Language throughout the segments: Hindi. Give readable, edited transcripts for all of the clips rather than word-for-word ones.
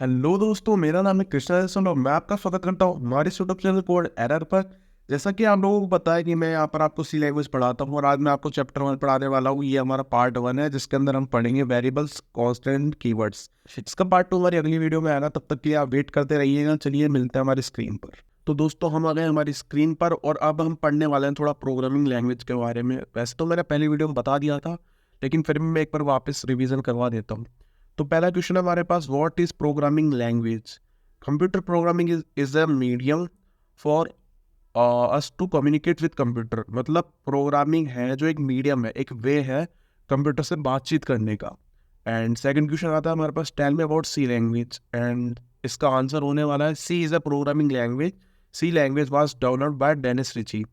हेलो दोस्तों, मेरा नाम है कृष्णा जैसन और मैं आपका स्वागत करता हूँ हमारे यूट्यूब चैनल कोड एरर पर। जैसा कि आप लोगों को पता है कि मैं यहाँ पर आपको सी लैंग्वेज पढ़ाता हूँ और आज मैं आपको चैप्टर 1 पढ़ाने वाला हूँ। ये हमारा पार्ट 1 है जिसके अंदर हम पढ़ेंगे वेरिएबल्स, कांस्टेंट, कीवर्ड्स। इसका पार्ट 2 हमारी अगली वीडियो में आएगा, तब तक के लिए आप वेट करते रहिएगा। चलिए मिलते हैं हमारी स्क्रीन पर। तो दोस्तों हम आ गए हमारी स्क्रीन पर और अब हम पढ़ने वाले हैं थोड़ा प्रोग्रामिंग लैंग्वेज के बारे में। वैसे तो मैंने पहली वीडियो में बता दिया था, लेकिन फिर भी मैं एक बार वापस रिवीजन करवा देता हूँ। तो पहला क्वेश्चन है हमारे पास, what is programming language? Computer programming is a medium for us to communicate with computer. मतलब प्रोग्रामिंग है जो एक मीडियम है, एक वे है कंप्यूटर से बातचीत करने का। एंड सेकंड क्वेश्चन आता है हमारे पास, tell me about C language. And इसका आंसर होने वाला है C is a programming language. C language was developed by Dennis Ritchie.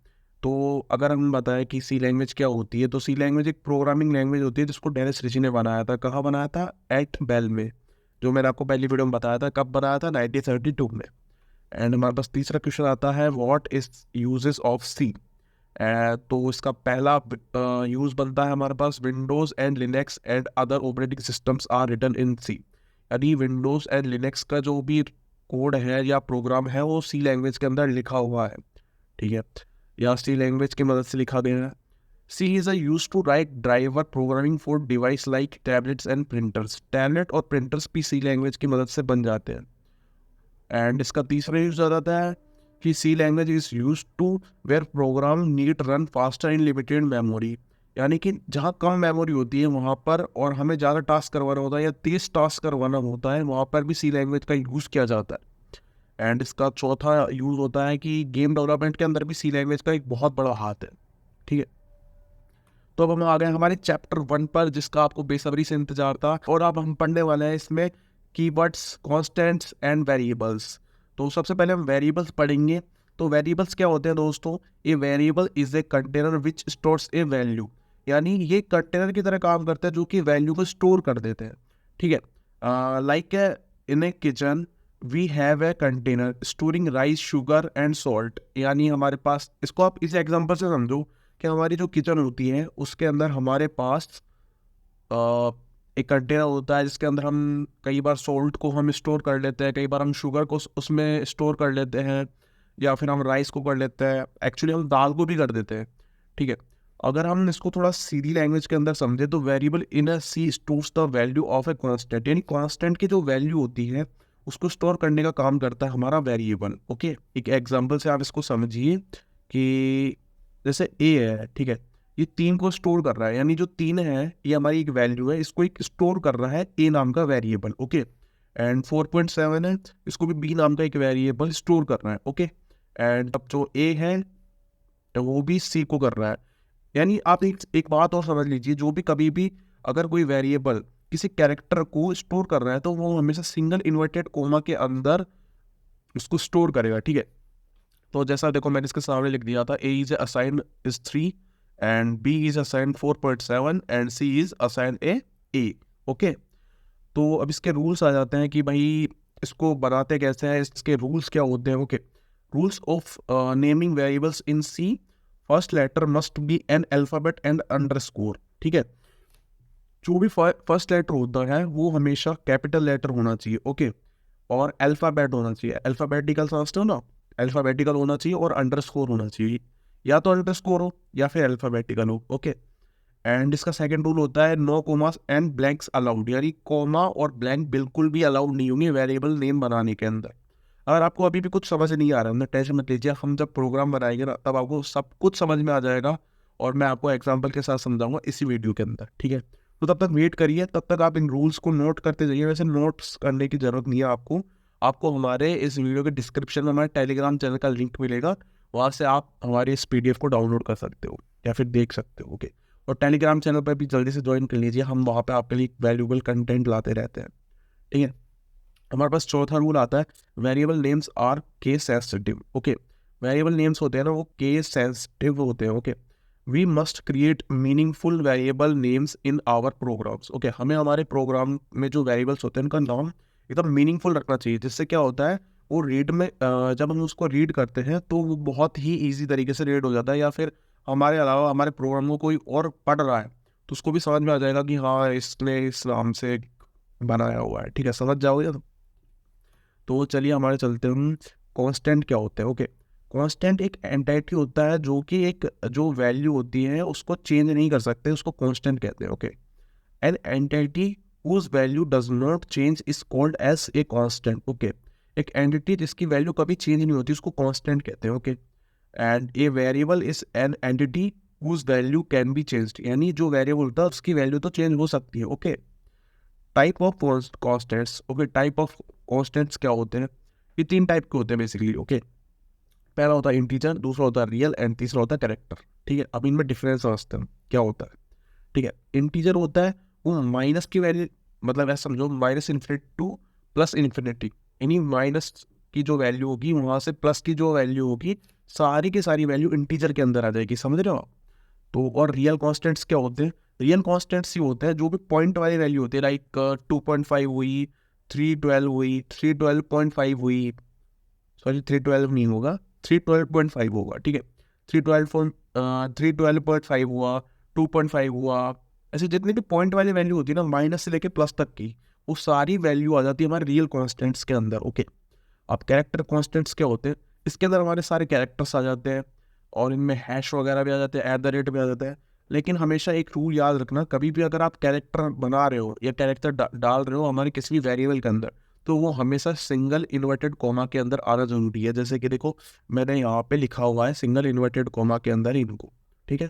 तो अगर हम बताएं कि सी लैंग्वेज क्या होती है, तो सी लैंग्वेज एक प्रोग्रामिंग लैंग्वेज होती है जिसको डेनिस रिची ने बनाया था। कहाँ बनाया था? एट बेल में, जो मैंने आपको पहली वीडियो में बताया था। कब बनाया था? 1932 में। एंड हमारे पास तीसरा क्वेश्चन आता है, what is uses of C? तो इसका पहला यूज बनता है हमारे पास, Windows and Linux and other operating systems are written in C. यानी विंडोज एंड लिनक्स का जो भी कोड है या प्रोग्राम है वो सी लैंग्वेज के अंदर लिखा हुआ है, ठीक है, या सी लैंग्वेज की मदद से लिखा गया है। C is use to write driver programming for device like tablets and printers. Tablet और प्रिंटर्स भी सी लैंग्वेज की मदद से बन जाते हैं। एंड इसका तीसरा यूज आ जाता है कि C language is use to where program need run faster in limited memory. यानी कि जहाँ कम मेमोरी होती है वहाँ पर, और हमें ज़्यादा टास्क करवाना होता है या तेज टास्क करवाना होता है, वहाँ पर भी सी लैंग्वेज का यूज़ किया जाता है। एंड इसका चौथा यूज़ होता है कि गेम डेवलपमेंट के अंदर भी सी लैंग्वेज का एक बहुत बड़ा हाथ है, ठीक है। तो अब हम आ गए हमारे चैप्टर 1 पर, जिसका आपको बेसब्री से इंतजार था। और अब हम पढ़ने वाले हैं इसमें कीवर्ड्स, कॉन्स्टेंट्स एंड वेरिएबल्स। तो सबसे पहले हम वेरिएबल्स पढ़ेंगे। तो वेरिएबल्स क्या होते हैं दोस्तों? A variable is a container which stores A value. यानी ये कंटेनर की तरह काम करता है जो कि वैल्यू को स्टोर कर देते हैं, ठीक है। Like in a kitchen we have a container storing rice, sugar and salt. यानी हमारे पास, इसको आप इस एग्जांपल से समझो कि हमारी जो किचन होती है उसके अंदर हमारे पास अ, एक कंटेनर होता है जिसके अंदर हम कई बार सॉल्ट को हम स्टोर कर लेते हैं, कई बार हम शुगर को उसमें स्टोर कर लेते हैं, या फिर हम राइस को कर लेते हैं, एक्चुअली हम दाल को भी कर देते हैं, ठीक है। अगर हम इसको थोड़ा सीधी लैंग्वेज के अंदर समझे तो variable in a C stores the value of a constant. यानी कांस्टेंट की जो वैल्यू होती है उसको स्टोर करने का काम करता है हमारा वेरिएबल, ओके। एक एग्जांपल से आप इसको समझिए कि जैसे ए है, ठीक है, ये 3 को स्टोर कर रहा है। यानी जो 3 है ये हमारी एक वैल्यू है, इसको एक स्टोर कर रहा है ए नाम का वेरिएबल, ओके। एंड 4.7 है, इसको भी बी नाम का एक वेरिएबल स्टोर कर रहा है, ओके। एंड अब जो ए है तो वो भी सी को कर रहा है। यानी आप एक बात और समझ लीजिए, जो भी कभी भी अगर कोई वेरिएबल किसी कैरेक्टर को स्टोर कर रहा है तो वो हमेशा सिंगल इन्वर्टेड कोमा के अंदर उसको स्टोर करेगा, ठीक है। तो जैसा देखो मैंने इसके सामने लिख दिया था, A is assign is 3 and B is assign 4.7 and C is assign A, okay. तो अब इसके रूल्स आ जाते हैं कि भाई इसको बनाते कैसे हैं, इसके रूल्स क्या होते हैं, okay. Rules of naming variables in C, first letter must be an alphabet and underscore, ठीक है। जो भी फर्स्ट लेटर होता है वो हमेशा कैपिटल लेटर होना चाहिए, ओके। और अल्फाबेट होना चाहिए, अल्फाबेटिकल समझते हो ना, अल्फाबेटिकल होना चाहिए और अंडरस्कोर होना चाहिए। या तो अंडरस्कोर हो या फिर अल्फाबेटिकल हो, ओके। एंड इसका सेकंड रूल होता है, no commas and blanks allowed. यानी कोमा और ब्लैंक बिल्कुल भी अलाउड नहीं होंगे वेरिएबल नेम बनाने के अंदर। अगर आपको अभी भी कुछ समझ नहीं आ रहा है ना, टेंशन मत लीजिए, हम जब प्रोग्राम बनाएंगे ना तब आपको सब कुछ समझ में आ जाएगा, और मैं आपको एग्जाम्पल के साथ समझाऊंगा इसी वीडियो के अंदर, ठीक है। तो तब तक वेट करिए, तब तक आप इन रूल्स को नोट करते जाइए। वैसे नोट्स करने की जरूरत नहीं है आपको, आपको हमारे इस वीडियो के डिस्क्रिप्शन में हमारे टेलीग्राम चैनल का लिंक मिलेगा, वहाँ से आप हमारे इस PDF को डाउनलोड कर सकते हो या फिर देख सकते हो, ओके। और टेलीग्राम चैनल पर भी जल्दी से ज्वाइन कर लीजिए, हम वहाँ पे आपके लिए वैल्यूबल कंटेंट लाते रहते हैं, ठीक है। हमारे पास चौथा रूल आता है, variable names are case sensitive, okay. Variable names होते हैं ना वो केस सेंसिटिव होते हैं, okay. We must create meaningful variable names in our programs, okay. हमें हमारे प्रोग्राम में जो वेरिएबल्स होते हैं उनका नाम एकदम मीनिंगफुल रखना चाहिए, जिससे क्या होता है वो रीड में जब हम उसको रीड करते हैं तो वो बहुत ही ईजी तरीके से रीड हो जाता है, या फिर हमारे अलावा हमारे प्रोग्राम को कोई और पढ़ रहा है तो उसको भी समझ में आ जाएगा कि हाँ इसने इस नाम से बनाया हुआ है, ठीक है। समझ जाओगे तो तो चलिए हमारे चलते हम कांस्टेंट क्या होते हैं। ओके, कांस्टेंट एक एंटिटी होता है जो कि एक जो वैल्यू होती है उसको चेंज नहीं कर सकते, उसको कांस्टेंट कहते हैं। Okay, an entity whose value does not change is called as a constant. Okay, एक एंटिटी जिसकी वैल्यू कभी चेंज नहीं होती उसको कांस्टेंट कहते हैं। Okay, and a variable is an entity whose value can be changed, यानी जो वेरिएबल होता है उसकी वैल्यू तो चेंज हो सकती है। Okay, type of constants. Okay, type of constants क्या होते हैं? ये 3 टाइप के होते हैं बेसिकली। ओके, पहला होता है इंटीजर, दूसरा होता है रियल एंड तीसरा होता है कैरेक्टर। ठीक है, अब इनमें डिफरेंस समझते हैं क्या होता है। ठीक है, इंटीजर होता है वो माइनस की वैल्यू, मतलब ऐसा समझो minus infinity two plus infinity, यानी माइनस की जो वैल्यू होगी वहां से प्लस की जो वैल्यू होगी सारी की सारी वैल्यू इंटीजर के अंदर आ जाएगी। समझ रहे हो आप? तो और रियल कॉन्स्टेंट्स क्या होते हैं? रियल कॉन्स्टेंट्स ही होते हैं जो भी पॉइंट वाली वैल्यू होती है, लाइक 2.5 हुई, 312 हुई, 312.5 हुई, सॉरी 312 नहीं होगा, 312.5 होगा। ठीक है, 312.5 हुआ, 2.5 हुआ, ऐसे जितनी भी पॉइंट वाली वैल्यू होती है ना माइनस से लेके प्लस तक की, वो सारी वैल्यू आ जाती है हमारे रियल कॉन्स्टेंट्स के अंदर। ओके, अब कैरेक्टर कॉन्स्टेंट्स क्या होते हैं? इसके अंदर हमारे सारे कैरेक्टर्स आ जाते हैं और इनमें हैश वगैरह भी आ जाते हैं, @ भी आ जाता है। लेकिन हमेशा एक रूल याद रखना, कभी भी अगर आप कैरेक्टर बना रहे हो या कैरेक्टर डाल रहे हो हमारे किसी भी वेरिएबल के अंदर, तो वो हमेशा सिंगल इन्वर्टेड कॉमा के अंदर आना जरूरी है। जैसे कि देखो मैंने यहाँ पे लिखा हुआ है सिंगल इन्वर्टेड कॉमा के अंदर इनको। ठीक है,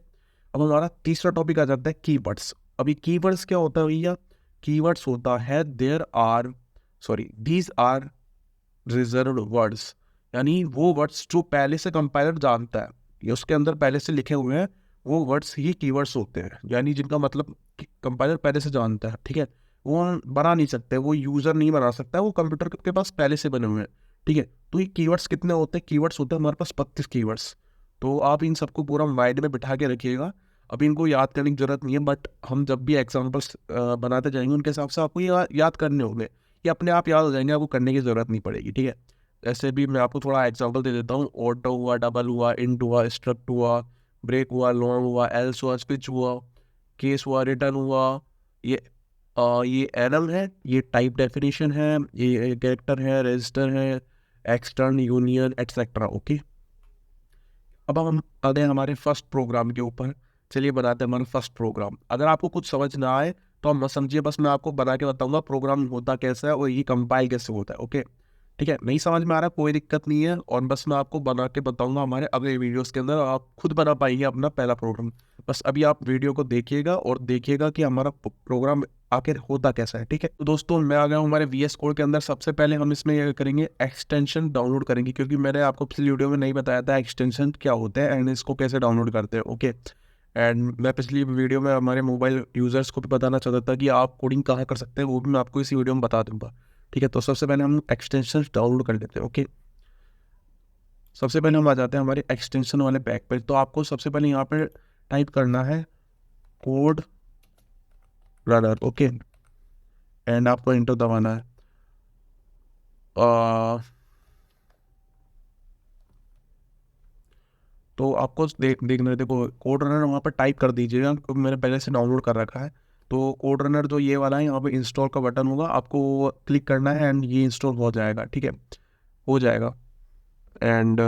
अब हमारा तीसरा टॉपिक आ जाता है कीवर्ड्स। अभी कीवर्ड्स क्या होता है भैया? कीवर्ड्स होता है दीज आर रिजर्व्ड वर्ड्स, यानी वो वर्ड्स जो पहले से कंपाइलर जानता है, ये उसके अंदर पहले से लिखे हुए हैं, वो वर्ड्स ही कीवर्ड्स होते हैं, यानी जिनका मतलब कंपाइलर पहले से जानता है। ठीक है, वो बना नहीं सकते, वो यूजर नहीं बना सकता, वो कंप्यूटर के पास पहले से बने हुए हैं। ठीक है, तो ये कीवर्ड्स कितने होते हैं? कीवर्ड्स होते हैं हमारे पास 32 कीवर्ड्स। तो आप इन सबको पूरा माइंड में बिठा के रखिएगा, अभी इनको याद करने की जरूरत नहीं है, बट हम जब भी एग्जाम्पल्स बनाते जाएंगे उनके हिसाब से आपको ये याद करने होंगे, ये अपने आप याद हो जाएंगे, आपको करने की ज़रूरत नहीं पड़ेगी। ठीक है, ऐसे भी मैं आपको थोड़ा एग्जांपल दे देता हूँ। ऑटो हुआ, डबल हुआ, इंट हुआ, स्ट्रक्ट हुआ, ब्रेक हुआ, लॉन्ग हुआ, एल्स हुआ, स्विच हुआ, केस हुआ, रिटर्न हुआ। ये ये एरर है, ये टाइप डेफिनेशन है, ये कैरेक्टर है, रजिस्टर है, एक्सटर्न, यूनियन, एटसेट्रा। ओके, अब हम आ गए हमारे फर्स्ट प्रोग्राम के ऊपर। चलिए बनाते हैं हमारा फर्स्ट प्रोग्राम। अगर आपको कुछ समझ ना आए तो आप मत समझिए, बस मैं आपको बना के बताऊंगा प्रोग्राम होता कैसा है और ये कंपाइल कैसे होता है। ओके, ठीक है, नहीं समझ में आ रहा कोई दिक्कत नहीं है, और बस मैं आपको बना के बताऊंगा हमारे अगले वीडियोस के अंदर, आप खुद बना पाएंगे अपना पहला प्रोग्राम। बस अभी आप वीडियो को देखिएगा और देखिएगा कि हमारा प्रोग्राम आखिर होता कैसा है। ठीक है, तो दोस्तों मैं आ गया हूँ हमारे VS कोड के अंदर। सबसे पहले हम इसमें ये करेंगे एक्सटेंशन डाउनलोड करेंगे, क्योंकि मैंने आपको पिछली वीडियो में नहीं बताया था एक्सटेंशन क्या होते हैं एंड इसको कैसे डाउनलोड करते हैं। ओके, एंड मैं पिछली वीडियो में हमारे मोबाइल यूजर्स को भी बताना चाहता था कि आप कोडिंग कहाँ कर सकते हैं, वो भी मैं आपको इसी वीडियो में बता दूंगा। ठीक है, तो सबसे पहले हम एक्सटेंशन डाउनलोड कर लेते हैं। ओके, सबसे पहले हम आ जाते हैं हमारे एक्सटेंशन वाले पैक पे। तो आपको सबसे पहले यहाँ पे टाइप करना है कोड रनर। ओके, एंड आपको इंटर दबाना है। तो आपको देखना, देखो कोड रनर वहाँ पर टाइप कर दीजिएगा क्योंकि मैंने पहले से डाउनलोड कर रखा है। तो कोड रनर जो ये वाला है यहाँ पे इंस्टॉल का बटन होगा, आपको क्लिक करना है एंड ये इंस्टॉल हो जाएगा। ठीक है, हो जाएगा। एंड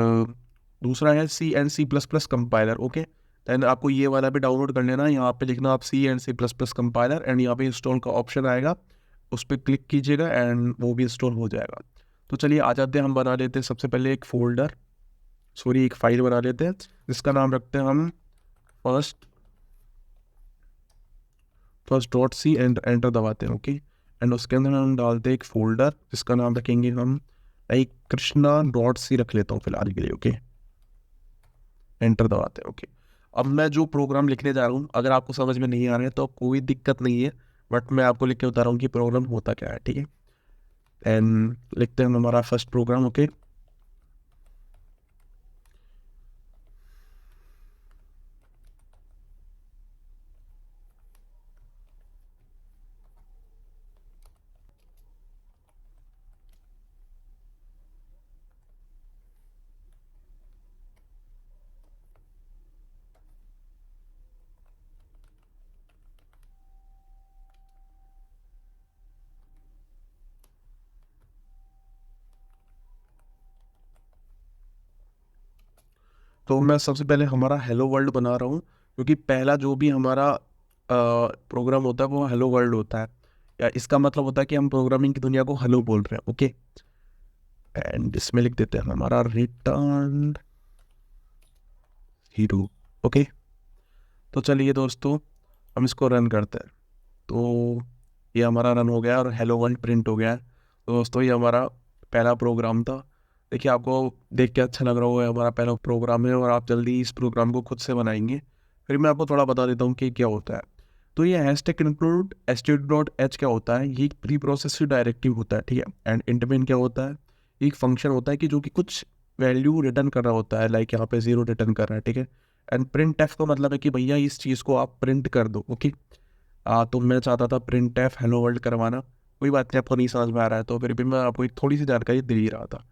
दूसरा है C++ कंपाइलर। ओके, देन आपको ये वाला भी डाउनलोड कर लेना है। यहाँ पे लिखना आप C++ कंपाइलर एंड यहाँ पे इंस्टॉल का ऑप्शन आएगा, उस पर क्लिक कीजिएगा एंड वो भी इंस्टॉल हो जाएगा। तो चलिए आ जाते हैं, हम बना लेते हैं सबसे पहले एक फाइल बना लेते हैं जिसका नाम रखते हैं हम फर्स्ट.c एंड एंटर दबाते हैं। ओके, एंड उसके अंदर हम डालते हैं एक फोल्डर जिसका नाम रखेंगे हम लाइक कृष्णा.c रख लेता हूँ फिलहाल के लिए। ओके, एंटर दबाते हैं। ओके, अब मैं जो प्रोग्राम लिखने जा रहा हूँ अगर आपको समझ में नहीं आ रहा है तो कोई दिक्कत नहीं है, बट मैं आपको लिख के बता रहा हूँ कि प्रोग्राम होता क्या है। ठीक है, एंड लिखते हैं हम हमारा फर्स्ट प्रोग्राम। ओके, तो मैं सबसे पहले हमारा हेलो वर्ल्ड बना रहा हूँ, क्योंकि पहला जो भी हमारा प्रोग्राम होता है वो हेलो वर्ल्ड होता है, या इसका मतलब होता है कि हम प्रोग्रामिंग की दुनिया को हेलो बोल रहे हैं। ओके, एंड इसमें लिख देते हैं हमारा रिटर्न हीरो। ओके, तो चलिए दोस्तों, हम इसको रन करते हैं। तो ये हमारा रन हो गया और हेलो वर्ल्ड प्रिंट हो गया है। तो दोस्तों ये हमारा पहला प्रोग्राम था। देखिए, आपको देख के अच्छा लग रहा होगा, हमारा पहला प्रोग्राम है और आप जल्दी इस प्रोग्राम को खुद से बनाएंगे। फिर मैं आपको थोड़ा बता देता हूँ कि क्या होता है। तो ये हैशटैग इंक्लूड std.h क्या होता है, ये एक प्री प्रोसेस्ड डायरेक्टिव होता है, ठीक है। एंड इंटरमेन क्या होता है, एक फंक्शन होता है कि जो कि कुछ वैल्यू रिटर्न कर रहा होता है, लाइक यहाँ पे 0 रिटर्न कर रहा है, ठीक है। एंड प्रिंट एफ का मतलब है कि भैया इस चीज़ को आप प्रिंट कर दो। ओके, तो मैं चाहता था प्रिंट एफ हेलो वर्ल्ड करवाना। कोई बात नहीं, आपको नहीं समझ में आ रहा है तो फिर भी मैं आपको एक थोड़ी सी जानकारी दे ही रहा था।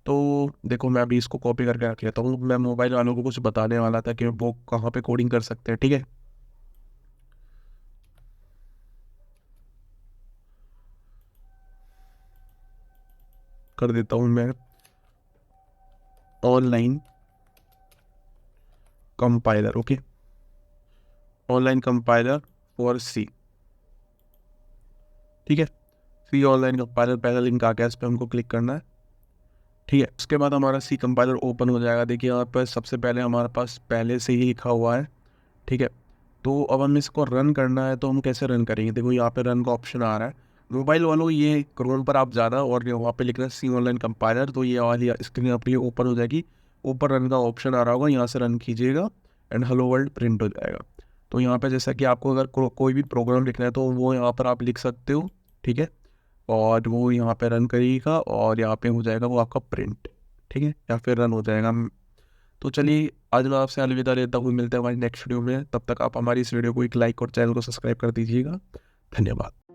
तो देखो, मैं अभी इसको कॉपी करके रख लेता हूँ। मैं मोबाइल वालों को कुछ बताने वाला था कि वो कहाँ पे कोडिंग कर सकते हैं, ठीक है। कर देता हूँ मैं online compiler. Okay, online compiler for C, ठीक है। सी ऑनलाइन कंपाइलर, पहला लिंक आ गया, इस पर हमको क्लिक करना है, ठीक है। उसके बाद हमारा सी कंपाइलर ओपन हो जाएगा। देखिए यहाँ पर सबसे पहले हमारे पास पहले से ही लिखा हुआ है, ठीक है। तो अब हमें इसको रन करना है, तो हम कैसे रन करेंगे। देखो यहाँ पे रन का ऑप्शन आ रहा है। मोबाइल वालों, ये क्रोम पर आप ज़्यादा और वहाँ पे लिखना सी ऑनलाइन कंपाइलर, तो ये वाली स्क्रीन आपकी ओपन हो जाएगी। ऊपर रन का ऑप्शन आ रहा होगा, यहाँ से रन कीजिएगा एंड हेलो वर्ल्ड प्रिंट हो जाएगा। तो यहाँ पे जैसा कि आपको अगर कोई भी प्रोग्राम लिखना है तो वो यहाँ पर आप लिख सकते हो, ठीक है। और वो यहाँ पे रन करिएगा और यहाँ पे हो जाएगा वो आपका प्रिंट, ठीक है, या फिर रन हो जाएगा। तो चलिए, आज मैं आपसे अलविदा लेता हूँ। मिलते हैं हमारी नेक्स्ट वीडियो में। तब तक आप हमारी इस वीडियो को एक लाइक और चैनल को सब्सक्राइब कर दीजिएगा। धन्यवाद।